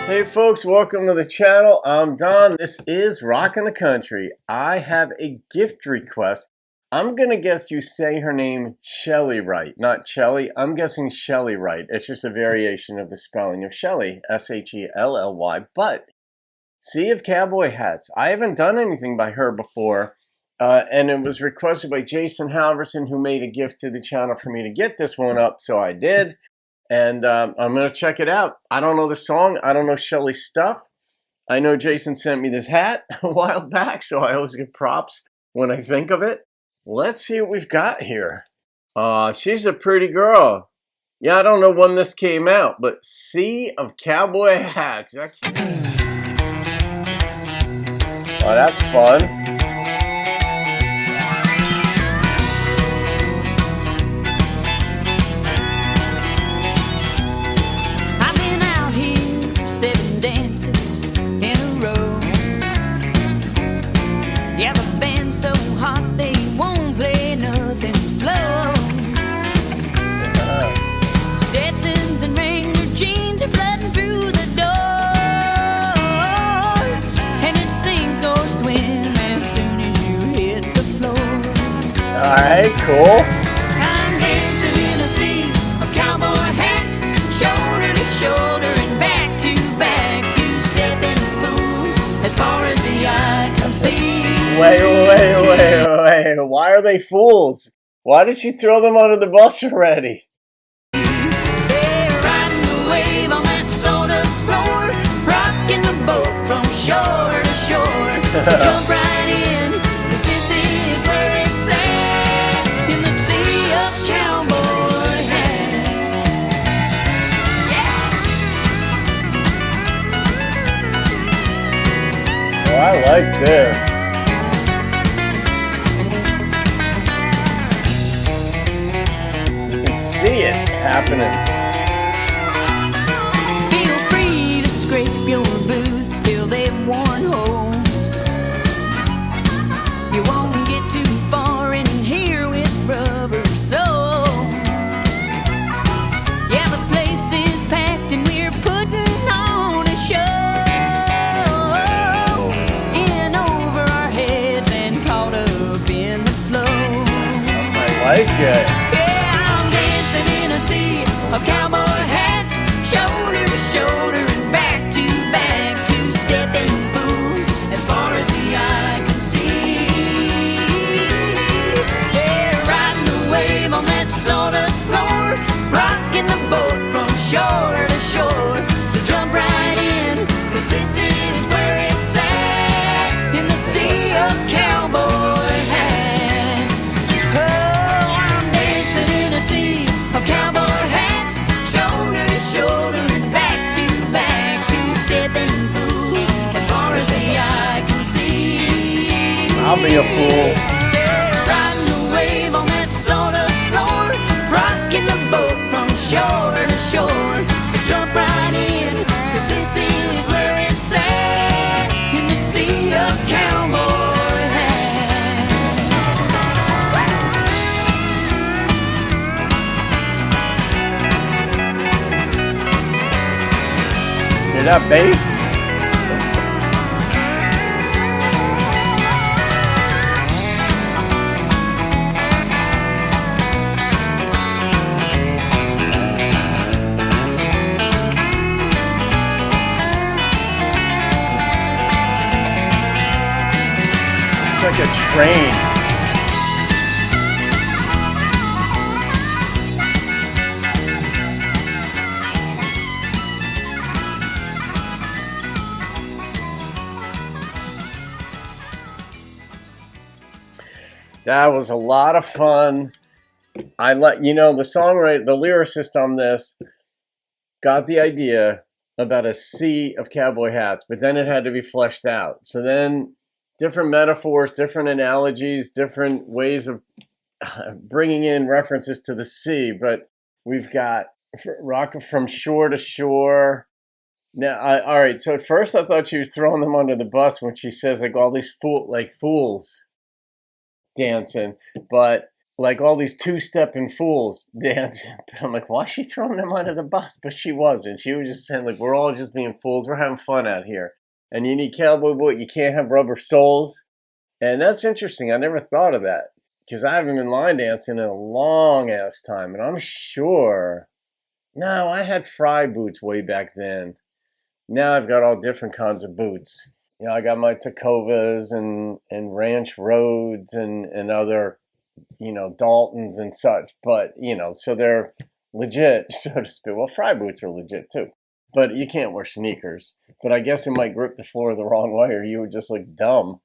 Hey folks, welcome to the channel. I'm Don. This is Rockin' the Country. I have a gift request. I'm going to guess you say her name Shelly Wright, not Shelly. I'm guessing Shelly Wright. It's just a variation of the spelling of Shelly, S-H-E-L-L-Y. But Sea of Cowboy Hats. I haven't done anything by her before, and it was requested by Jason Halverson, who made a gift to the channel for me to get this one up, so I did. And I'm going to check it out. I don't know the song. I don't know Shelly's stuff. I know Jason sent me this hat a while back, so I always get props when I think of it. Let's see what we've got here. She's a pretty girl. Yeah, I don't know when this came out, but Sea of Cowboy Hats. Oh, that's fun. All right, cool. I'm dancing in a sea of cowboy hats, shoulder to shoulder and back to back, two-stepping fools as far as the eye can see. Wait. Why are they fools? Why did she throw them under the bus already? They're riding the wave on that sawdust floor, rocking the boat from shore to shore. So jump right in, 'cause this is where it's at, in the sea of cowboy hats. Yeah! Oh, I like this. You can see it happening. Feel free to scrape your boots till they've worn holes. You won't get too far in here with rubber soles. Yeah, the place is packed and we're putting on a show, in over our heads and caught up in the flow. I like it. Of cowboy hats, shoulder to shoulder and back to back, two-stepping fools as far as the eye can see. They're riding the wave on that sawdust floor, rocking the boat from shore to shore. So jump right in, 'cause this is where it's at, in the sea of cowboy hats. Oh, I'm dancing in a sea of cowboy shoulder and back to back, two-stepping fools as far as the eye can see. I'll be a fool. They're riding the wave on that sawdust floor, rocking the boat from shore to shore. So jump right in, 'cause this is where it's at, in the sea of cowboy hats. Hear that bass? It's like a train. That was a lot of fun. The songwriter, the lyricist on this got the idea about a sea of cowboy hats, but then it had to be fleshed out. So then different metaphors, different analogies, different ways of bringing in references to the sea. But we've got rock from shore to shore. Now, all right. So at first I thought she was throwing them under the bus when she says like all these fools dancing, but like all these two-stepping fools dancing. I'm like, why is she throwing them under the bus? But she wasn't. She was just saying, like, we're all just being fools. We're having fun out here. And you need cowboy boot. You can't have rubber soles. And that's interesting. I never thought of that because I haven't been line dancing in a long ass time. And I'm sure, no, I had fry boots way back then. Now I've got all different kinds of boots. You know, I got my Tacovas and Ranch Roads and other, you know, Daltons and such. But, you know, so they're legit, so to speak. Well, fry boots are legit too. But you can't wear sneakers. But I guess it might grip the floor the wrong way or you would just look dumb.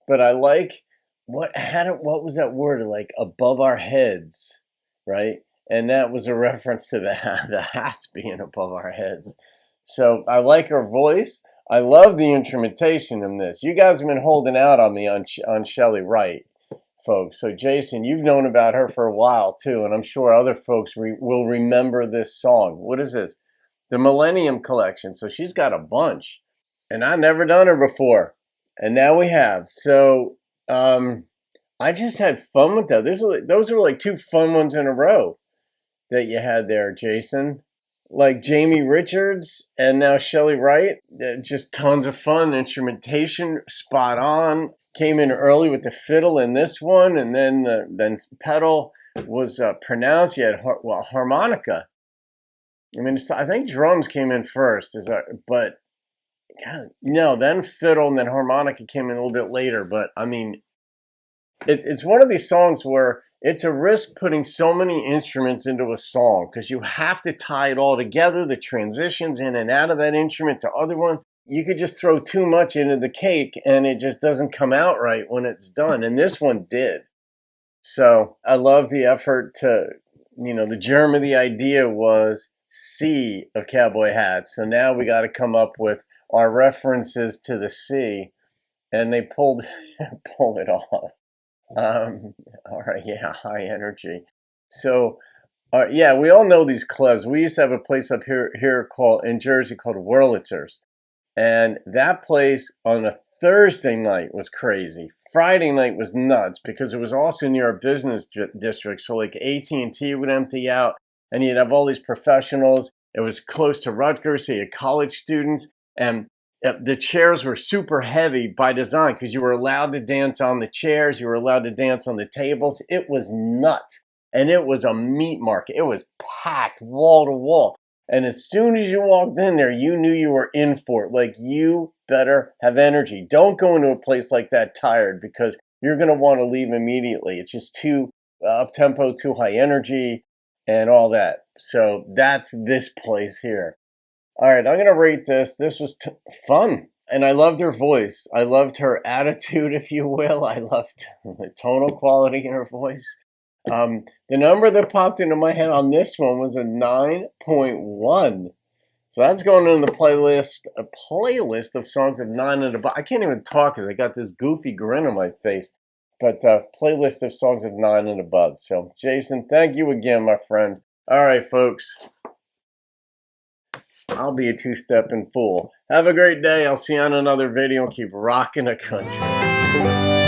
But I like what was that word, like above our heads, right? And that was a reference to the hats being above our heads. So I like her voice. I love the instrumentation in this. You guys have been holding out on me on Shelley Wright, folks. So Jason, you've known about her for a while too, and I'm sure other folks will remember this song. What is this? The Millennium Collection. So she's got a bunch, and I never done her before, and now we have. So I just had fun with that. Those were like two fun ones in a row that you had there, Jason. Like Jamie Richards and now Shelley Wright. Just tons of fun. Instrumentation spot on. Came in early with the fiddle in this one, and then pedal was pronounced. You had harmonica. I mean, I think drums came in first, but God, no, then fiddle and then harmonica came in a little bit later. But I mean, it's one of these songs where it's a risk putting so many instruments into a song because you have to tie it all together, the transitions in and out of that instrument to other one. You could just throw too much into the cake and it just doesn't come out right when it's done. And this one did. So I love the effort to, you know, the germ of the idea was sea of cowboy hats. So now we got to come up with our references to the sea. And they pulled it off. All right, yeah, high energy. So, yeah, we all know these clubs. We used to have a place up here in Jersey called Wurlitzer's, and that place on a Thursday night was crazy. Friday night was nuts because it was also near a business district. So, like AT&T would empty out, and you'd have all these professionals. It was close to Rutgers, so you had college students, and the chairs were super heavy by design because you were allowed to dance on the chairs. You were allowed to dance on the tables. It was nuts. And it was a meat market. It was packed wall to wall. And as soon as you walked in there, you knew you were in for it. Like, you better have energy. Don't go into a place like that tired because you're going to want to leave immediately. It's just too up-tempo, too high energy, and all that. So that's this place here. All right, I'm going to rate this. This was fun, and I loved her voice. I loved her attitude, if you will. I loved the tonal quality in her voice. The number that popped into my head on this one was a 9.1. So that's going in the playlist, a playlist of songs of 9 and above. I can't even talk because I got this goofy grin on my face. But playlist of songs of 9 and above. So, Jason, thank you again, my friend. All right, folks. I'll be a two-stepping fool. Have a great day. I'll see you on another video. Keep rocking the country.